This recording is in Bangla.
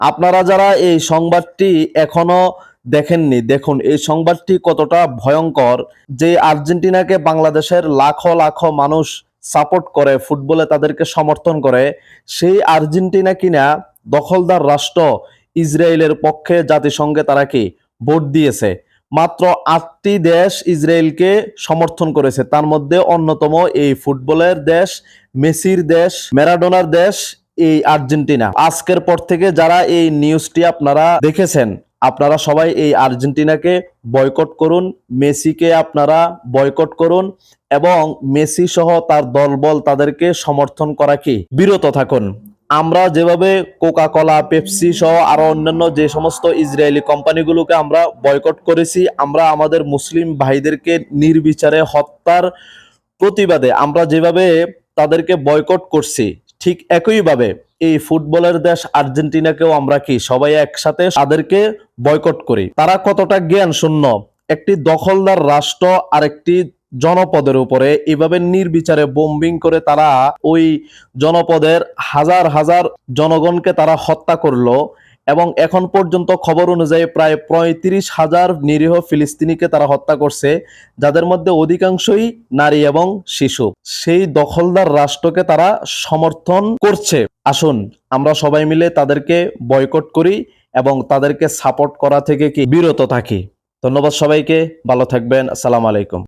আপনারা যারা এই সংবাদটি এখনো দেখেননি, দেখুন এই সংবাদটি কতটা ভয়ঙ্কর। যে আর্জেন্টিনাকে বাংলাদেশের লাখো লাখো মানুষ সাপোর্ট করে, ফুটবলে তাদেরকে সমর্থন করে, সেই আর্জেন্টিনা কিনা দখলদার রাষ্ট্র ইসরায়েলের পক্ষে জাতিসংঘে তারা কি ভোট দিয়েছে। মাত্র 8টি দেশ ইসরায়েলকে সমর্থন করেছে, তার মধ্যে অন্যতম এই ফুটবলের দেশ, মেসির দেশ, ম্যারাডোনার দেশ এই আর্জেন্টিনা। আজকের পর থেকে যারা এই নিউজটি আপনারা দেখেছেন, আপনারা সবাই এই আর্জেন্টিনাকে বয়কট করুন, মেসিকে আপনারা বয়কট করুন এবং মেসি সহ তার দলবল তাদেরকে সমর্থন করা কি বিরত থাকুন। আমরা যেভাবে কোকা কোলা, পেপসি সহ আরো অন্যান্য যে সমস্ত ইসরায়েলি কোম্পানিগুলোকে আমরা বয়কট করেছি, আমরা আমাদের মুসলিম ভাইদেরকে নির্বিচারে হত্যার প্রতিবাদে আমরা যেভাবে তাদেরকে বয়কট করছি, ঠিক একইভাবে এই ফুটবলের দেশ আর্জেন্টিনাকেও আমরা কি সবাই একসাথে তাদেরকে বয়কট করি। তারা কতটা জ্ঞান শূন্য, একটি দখলদার রাষ্ট্র আরেকটি জনপদের উপরে এভাবে নির্বিচারে বোম্বিং করে তারা ওই জনপদের হাজার হাজার জনগণকে তারা হত্যা করলো এবং এখন পর্যন্ত খবর অনুযায়ী প্রায় 35,000 নিরীহ ফিলিস্তিনিকে তারা হত্যা করছে, যাদের মধ্যে অধিকাংশই নারী এবং শিশু। সেই দখলদার রাষ্ট্রকে তারা সমর্থন করছে। আসুন আমরা সবাই মিলে তাদেরকে বয়কট করি এবং তাদেরকে সাপোর্ট করা থেকে কি বিরত থাকি। ধন্যবাদ সবাইকে, ভালো থাকবেন। আসসালামু আলাইকুম।